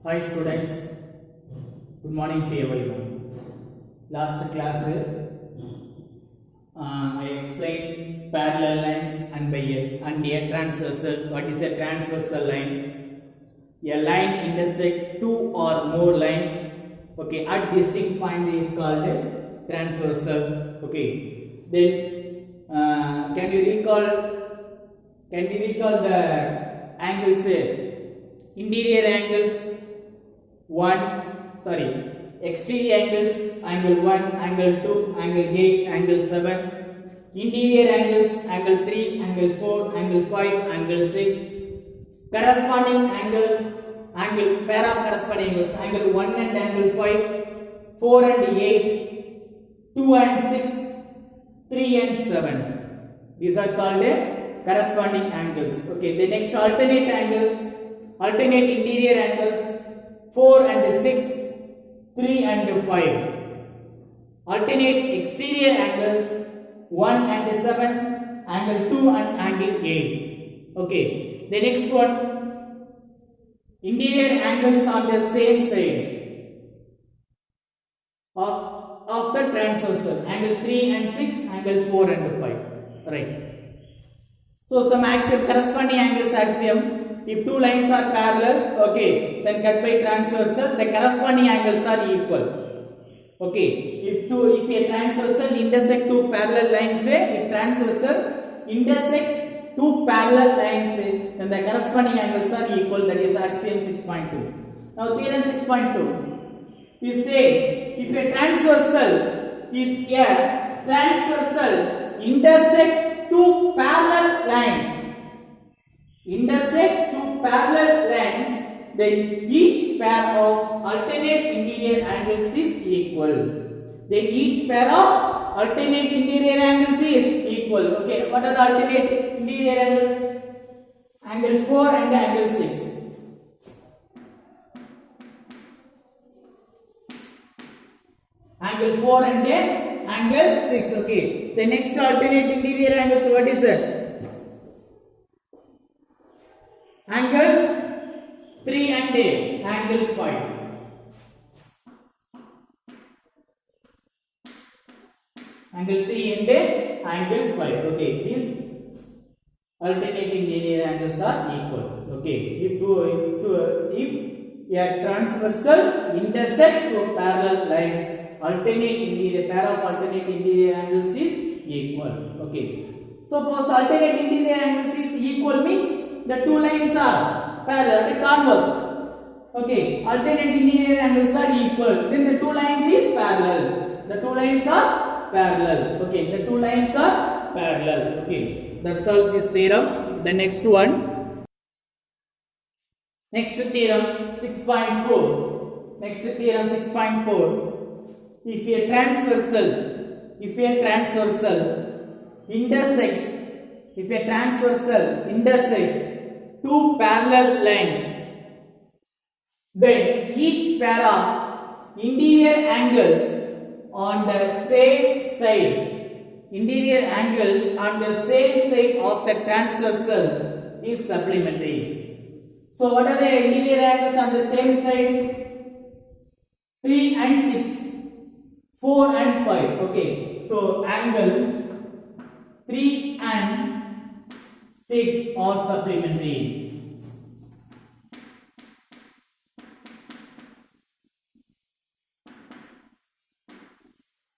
Hi students, good morning to everyone. Last class I explained parallel lines and a transversal. What is a transversal line? A line intersect two or more lines. Okay, at distinct point is called transversal. Okay, then can you recall? Can we recall the angles? Interior angles. Exterior angles, angle 1, angle 2, angle 8, angle 7, interior angles, angle 3, angle 4, angle 5, angle 6, corresponding angles, pair of corresponding angles, angle 1 and angle 5, 4 and 8, 2 and 6, 3 and 7. These are called corresponding angles. Okay, the next alternate angles, alternate interior angles, 4 and 6, 3 and 5. Alternate exterior angles, 1 and 7, angle 2 and angle 8. Okay. The next one, interior angles on the same side of the transversal, angle 3 and 6, angle 4 and 5. Right. So some axiom, corresponding angles axiom. If two lines are parallel, okay, then cut by transversal, the corresponding angles are equal. Okay, if a transversal intersect two parallel lines, if transversal intersect two parallel lines, then the corresponding angles are equal. That is axiom 6.2. Now theorem 6.2. You say if a transversal intersects two parallel lines, then each pair of alternate interior angles is equal. Then each pair of alternate interior angles is equal. Okay, what are the alternate interior angles? Angle 4 and angle 6. Angle 4 and angle 6. Okay, the next alternate interior angles, what is that? Angle 3 and angle 5. Angle 3 and angle 5. Okay, these alternate interior angles are equal. Okay, if a transversal intersect two parallel lines, pair of alternate interior angles is equal. Okay, suppose alternate interior angles is equal means the two lines are parallel, the converse. Okay, alternate interior angles are equal, then the two lines is parallel. The two lines are parallel. Okay, the two lines are parallel. Okay, that's all this theorem. The next one. Next theorem 6.4. Next theorem 6.4. If a transversal intersects two parallel lines, then each pair of interior angles on the same side of the transversal is supplementary. So what are the interior angles on the same side? 3 and 6, 4 and 5. Okay, so angle 3 and 6 are supplementary.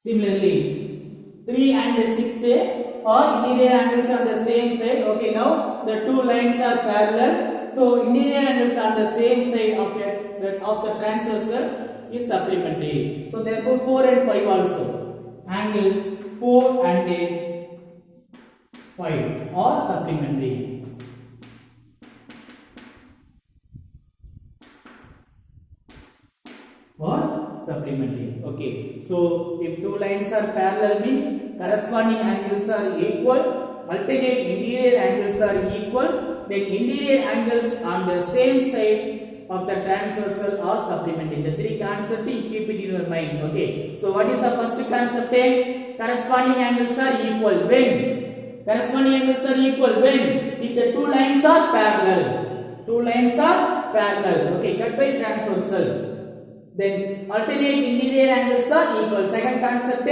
Similarly, 3 and 6 are interior angles on the same side. Okay, now the two lines are parallel. So interior angles on the same side of the transversal is supplementary. So therefore 4 and 5 also. Angle 4 and 5 are supplementary. Okay, so if two lines are parallel means corresponding angles are equal, alternate interior angles are equal, then interior angles on the same side of the transversal are supplementary. The three concepts, keep it in your mind. Okay, so what is the first concept? Corresponding angles are equal when? Corresponding angles are equal when? If the two lines are parallel. Two lines are parallel. Okay, cut by transversal. Then alternate interior angles are equal. Second concept,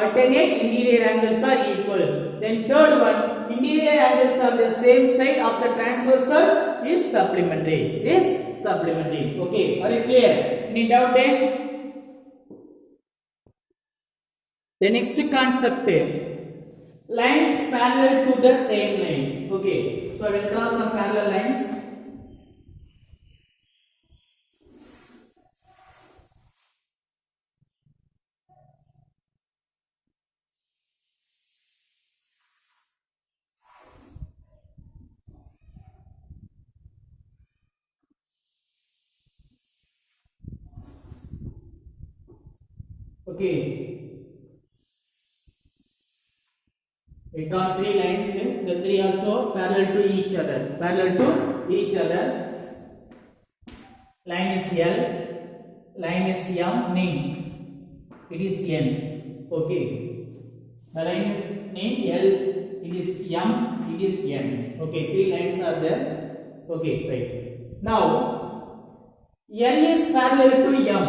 alternate interior angles are equal. Then third one, interior angles on the same side of the transversal is supplementary. Is supplementary. Okay, are you clear? Any doubt then? The next concept, lines parallel to the same line. Okay, so I will draw some parallel lines. Okay, we draw three lines. The three also parallel to each other. Parallel to each other. Line is L. Line is M. Name. It is N. Okay. The line is name L. It is M. It is N. Okay. Three lines are there. Okay. Right. Now L is parallel to M.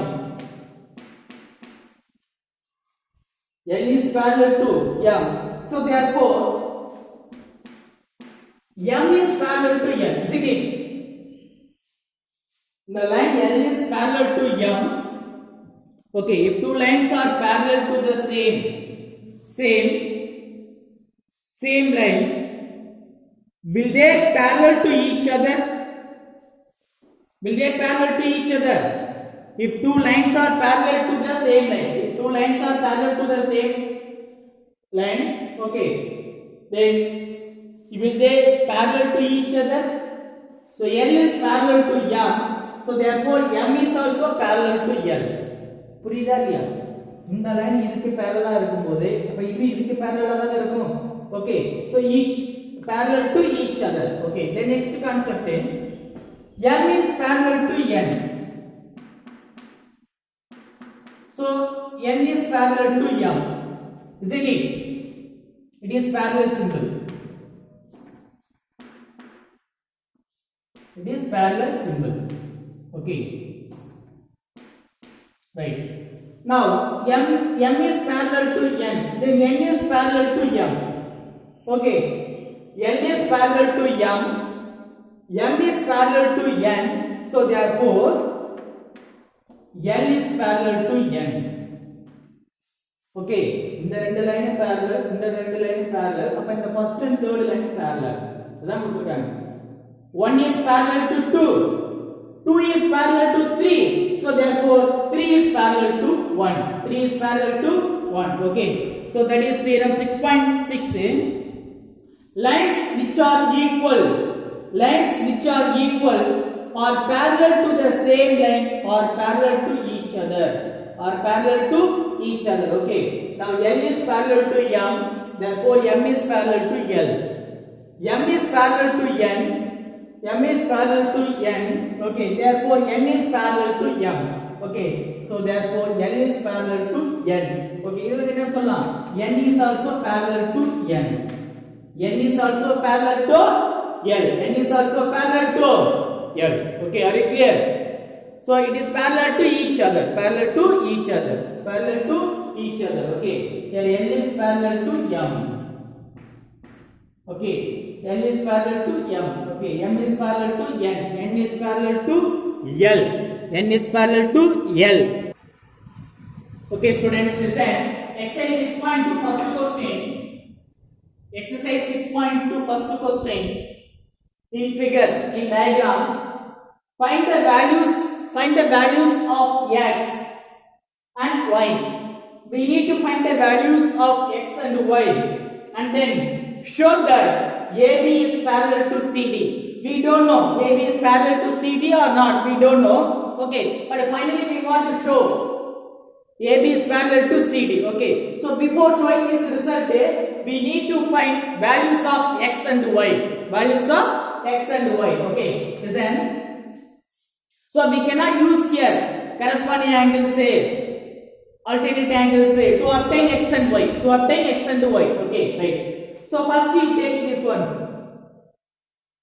L is parallel to M. So therefore, M is parallel to N. Isn't it? The line L is parallel to M. Okay, if two lines are parallel to the same line, will they parallel to each other? Will they parallel to each other? If two lines are parallel to the same line, two lines are parallel to the same line, okay, then will they parallel to each other? So L is parallel to M, so therefore M is also parallel to L. புரியுதா இல்லையா? இந்த line இதுக்கு parallel இருக்கும்போது அப்ப இது இதுக்கு parallel தான இருக்கும். Okay, so each parallel to each other. Okay, the next concept is M is parallel to N. So N is parallel to M, isn't it? It is parallel symbol. It is parallel symbol. Okay. Right. Now M is parallel to N. Then N is parallel to M. Okay. N is parallel to M. M is parallel to N. So therefore L is parallel to N. Okay, இந்த ரெண்டு line parallel, இந்த ரெண்டு line parallel. அப்ப இந்த first and third line parallel. அதான் கொடுத்திருக்காங்க. 1 is parallel to 2. 2 is parallel to 3. So therefore 3 is parallel to 1. 3 is parallel to 1. Okay. So that is theorem 6.6. Lines which are equal are parallel to the same line or parallel to each other. Okay, now L is parallel to M, therefore M is parallel to L. M is parallel to N. Okay, therefore N is parallel to M. Okay, so therefore L is parallel to N. Okay, இதுல என்ன சொல்லலாம்? N is also parallel to N. N is also parallel to L. N is also parallel to L. Okay, are you clear? So it is parallel to each other. Okay, here L is parallel to M. Okay, L is parallel to M. Okay, M is parallel to N. N is parallel to L. N is parallel to L. Okay, students, listen. Exercise 6.2 first question. Exercise 6.2 first question. In figure, in diagram, find the values of x and y. We need to find the values of x and y, and then show that AB is parallel to CD. We don't know AB is parallel to CD or not. We don't know. Okay, but finally we want to show AB is parallel to CD. Okay, so before showing this result, we need to find values of x and y. Okay, listen. So we cannot use here corresponding angles, alternate angles to obtain x and y. Okay, right. So first you take this one.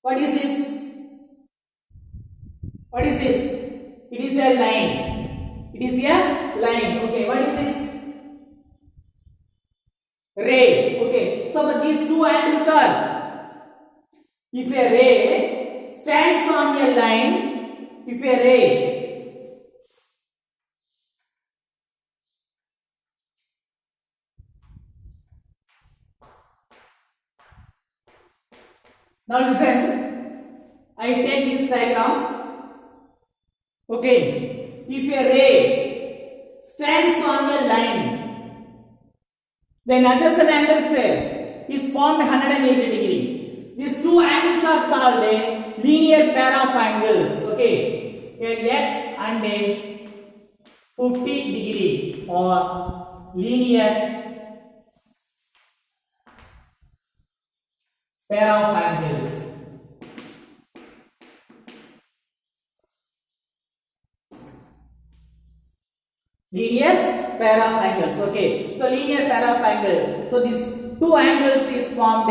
What is this? What is this? It is a line. It is a line. Okay, what is this? Ray. Okay, so but these two angles are, if a ray stands on a line, if a ray now listen, I take this diagram. Okay, if a ray stands on a line, then adjacent angles is formed 180 degree. These two angles are called a linear pair of angles. Okay, a x and a 50 degree or linear pair of angles. Linear pair of angles. Okay, so linear pair of angles. So these two angles is formed,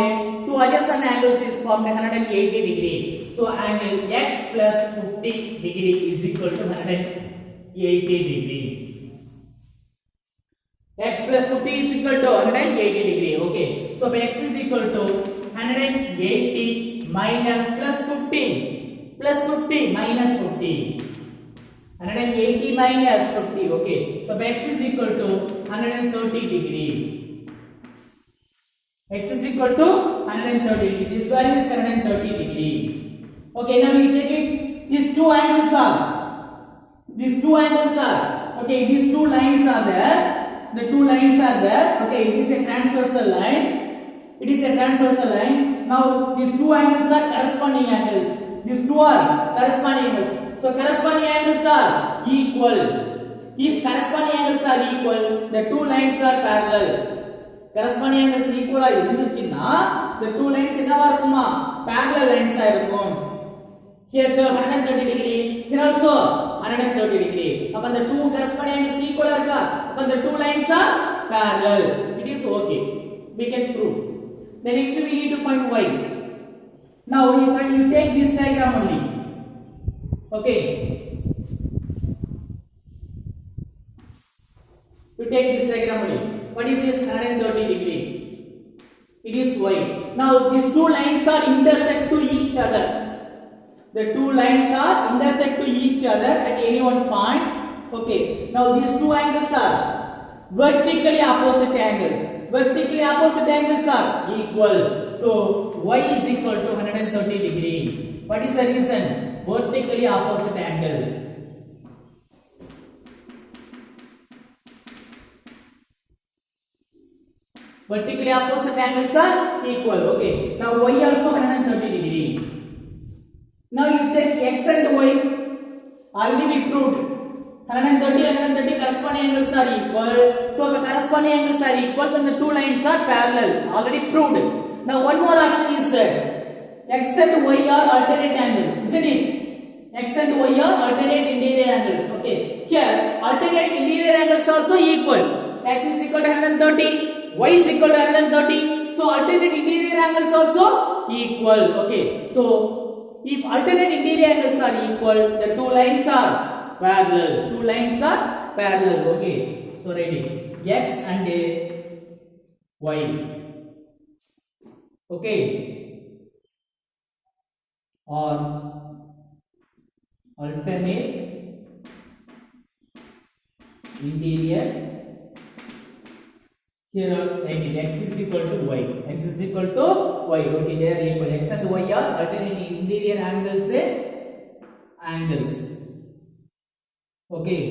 two adjacent angles is formed 180 degree. So angle x plus 50 degree is equal to 180 degree. X plus 50 is equal to 180 degree. Okay, so x is equal to 180 minus plus 50 minus 50. 180 minus 50. Okay, so x is equal to 130 degree. X is equal to 130 degree. This value is 130 degree. Okay, now you check it. These two angles are. Okay, these two lines are there. The two lines are there. Okay, it is a transversal line. Now these two angles are corresponding angles. These two are corresponding angles. So corresponding angles are equal. If corresponding angles are equal, the two lines are parallel. Corresponding angles equal ஆ இருந்துச்சுன்னா the two lines என்னவா இருக்குமா? Parallel lines ஆ இருக்கும். Here the 130 degree, here also 130 degree. அப்ப the two corresponding angles equal ஆ இருக்கா? அப்ப the two lines are parallel. It is okay. We can prove. The next we need to find y. Now you take this diagram only. Okay, you take this diagram only. What is this 130 degree? It is y. Now these two lines are intersect to each other. The two lines are intersect to each other at any one point. Okay, now these two angles are vertically opposite angles. Vertically opposite angles are equal. So y is equal to 130 degree. What is the reason? Vertically opposite angles. Vertically opposite angles are equal. Okay, now y also 130 degree. Now you check x and y. Already we proved 130 corresponding angles are equal. So the corresponding angles are equal when the two lines are parallel. Already proved. Now one more option is that x and y are alternate angles, isn't it? X and y are alternate interior angles. Okay, here alternate interior angles also equal. X is equal to 130, y is equal to 130. So alternate interior angles also equal. Okay, so if alternate interior angles are equal, the two lines are parallel. Two lines are parallel. Okay, so ready, x and y. Okay, or alternate interior. Here x is equal to y. X is equal to y. Okay, they are equal. X and y are alternate interior angles. Okay,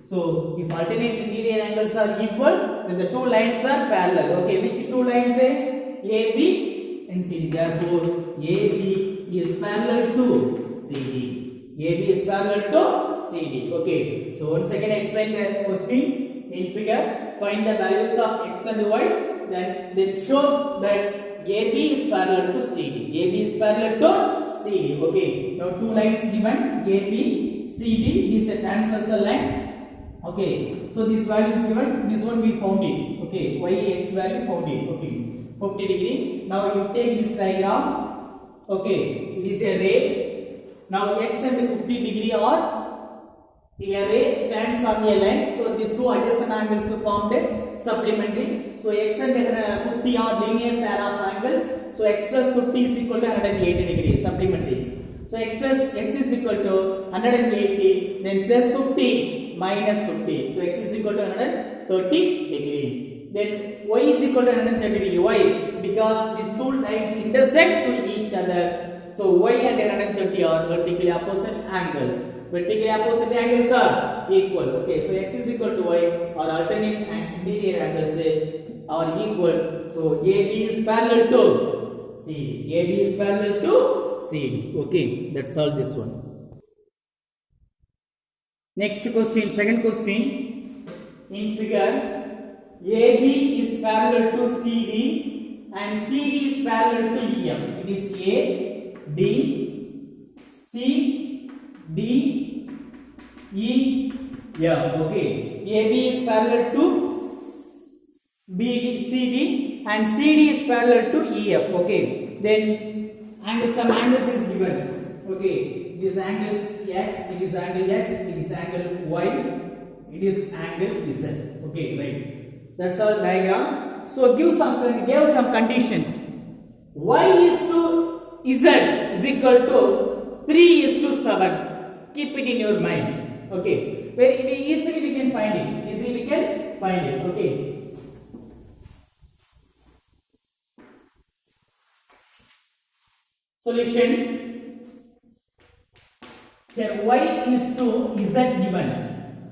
so if alternate interior angles are equal, then the two lines are parallel. Okay, which two lines? AB and CD. Therefore, AB is parallel to CD. AB is parallel to CD. Okay, so once again explain the question in figure. Find the values of x and y. Then show that AB is parallel to CD. AB is parallel to CD. Okay, now two lines given, AB, CD. This is a transversal line. Okay, so this value is given. This one we found it. Okay, y x value found it. Okay, 50 degree. Now you take this diagram. Okay, it is a ray. Now x and 50 degree are a ray stands on a line. So these two adjacent angles formed a supplementary. So x and 50 are linear pair of angles. So x plus 50 is equal to 180 degrees supplementary. So x is equal to 180, then plus 50 minus 50. So x is equal to 130 degree. Then y is equal to 130 degree. Why? Because these two lines intersect to each other. So y and 130 are vertically opposite angles. Vertically opposite angles are equal. Okay, so x is equal to y, or alternate and interior angles are equal. So AB is parallel to CD. AB is parallel to CD. Okay, that's all this one. Next question, second question. In figure, AB is parallel to CD and CD is parallel to EF. It is A, B, C, D, E, F. Okay. AB is parallel to CD and CD is parallel to EF. Okay. Then some angles is given. Okay. This angle is X, it is angle X, it is angle Y, it is angle Z. Okay, right. That's our diagram. So give some conditions. Y is to Z is equal to 3 is to 7. Keep it in your mind. Okay. Very easily we can find it. Easily we can find it. Okay. Solution. Here y is to z given.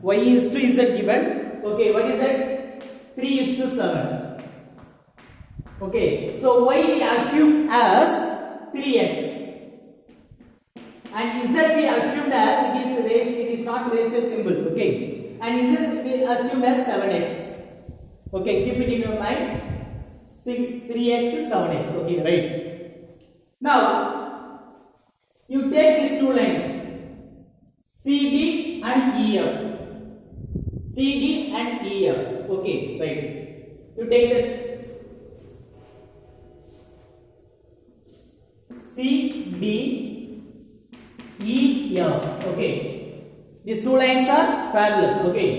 Y is to z given. Okay. What is that? 3 is to 7. Okay. So y we assume as 3x. And z we assumed as it is not ratio symbol. Okay. And z we assumed as 7x. Okay, keep it in your mind. 3x is 7x. Okay, right. Now you take these two lines CD and EF. CD and EF. Okay, right. You take that CD EF. Okay. These two lines are parallel. Okay.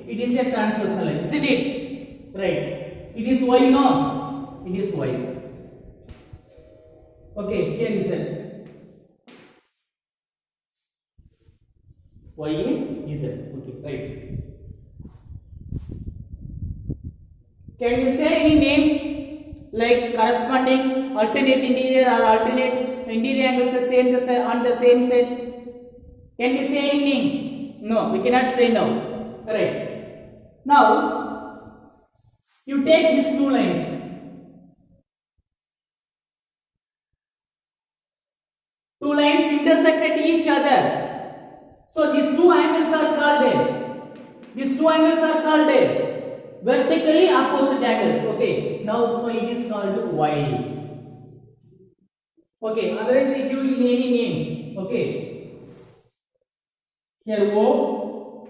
It is a transversal line. Isn't it? Right. It is Y, no? It is Y. Okay. Here is it. Y is Z. Okay. Right. Can you say any name like corresponding alternate interior or alternate interior angles on the same side? Can we say any name? No, we cannot say now. Right. Now you take these two lines. Two lines intersect at each other. So these two angles are called vertically opposite angles. Okay. Now so it is called Y. Okay. Otherwise it will give any name. Okay. Here O,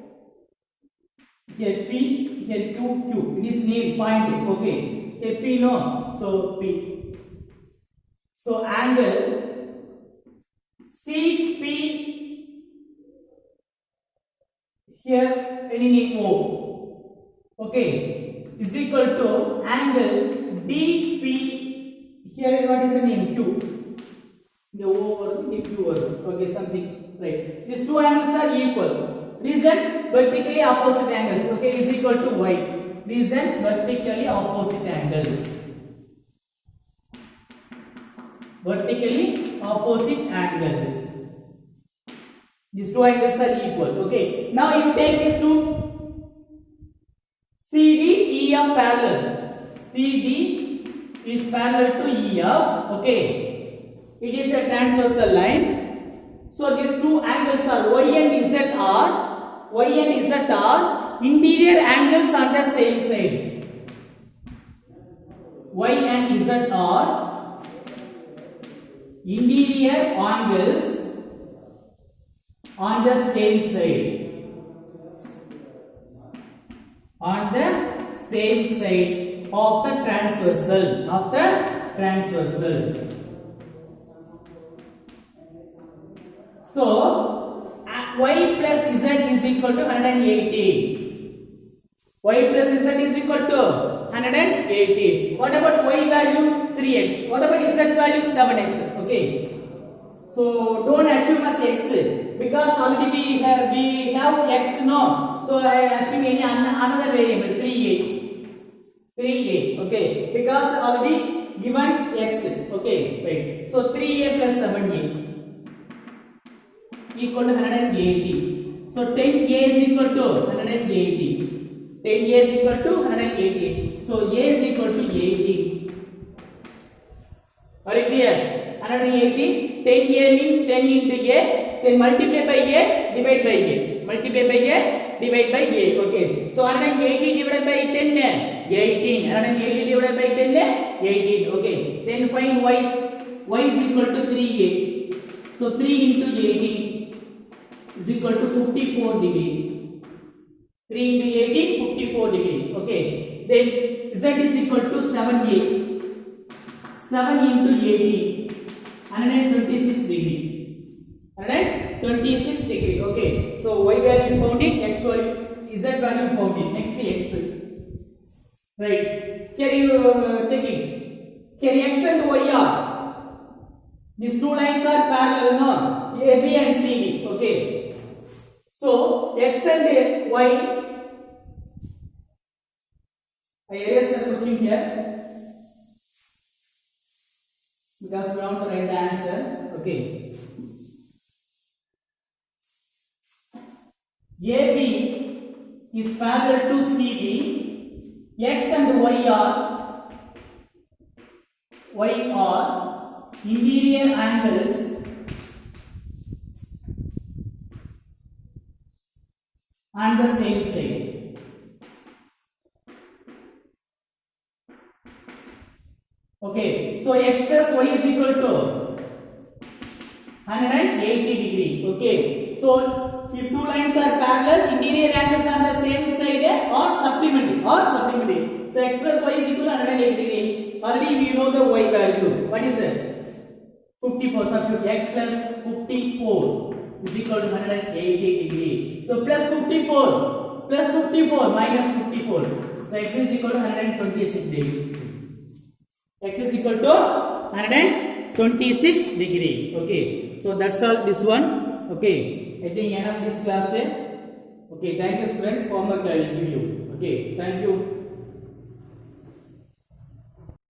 here P, here Q. It is name point. Okay. Here P, no. So P. So angle CP. Here any name O. Okay. Is equal to angle DP. Here what is the name Q. The O or the Q or okay something. Right. These two angles are equal. Reason vertically opposite angles. Okay, is equal to Y. Reason vertically opposite angles. Vertically opposite angles. These two angles are equal. Okay. Now you take these two. CD EF parallel. CD is parallel to EF. Okay. It is a transversal line. So these two angles are Y and Z are interior angles on the same side. Y and Z are interior angles on the same side. On the same side of the transversal. So y plus z is equal to 180. Y plus z is equal to 180. What about y value? 3x. What about z value? 7x. Okay. So don't assume as x because already we have x no. So I assume any another variable 3a. 3a. Okay. Because already given x. Okay. Wait. So 3a plus 7a equal to 180. So 10a is equal to 180. 10a is equal to 180. So a is equal to 80. Are you clear? 180. 10a means 10 into a. Then multiply by a, divide by a. Multiply by a, divide by a. Okay. So 180 divided by 10, 18. 180 divided by 10, 18. Okay. Then find y. Y is equal to 3a. So 3 into 18 is equal to 54 degree. 3 into 18, 54 degree. Okay. Then z is equal to 7a. 7 into 18, 126 degree. 126 degree. Okay. So y value found it, x value, z value found it. Next x. Right. Here you check it. Here x and y are. These two lines are parallel, no? AB and CD. Okay. So x and y. I erase the question here because we want to write the answer. Okay. AB is parallel to CD. X and y are interior angles on the same side. Okay, so x plus y is equal to 180 degree. Okay, so if two lines are parallel, interior angles on the same side or supplementary. So x plus y is equal to 180 degree. Already we know the y value. What is it? 54. Substitute x plus 54 is equal to 180 degree. So plus 54 minus 54. So x is equal to 126 degree. X is equal to 126 degree. Okay. So that's all this one. Okay. I think end of this class. Okay. Thank you students. Homework I will give you. Okay. Thank you.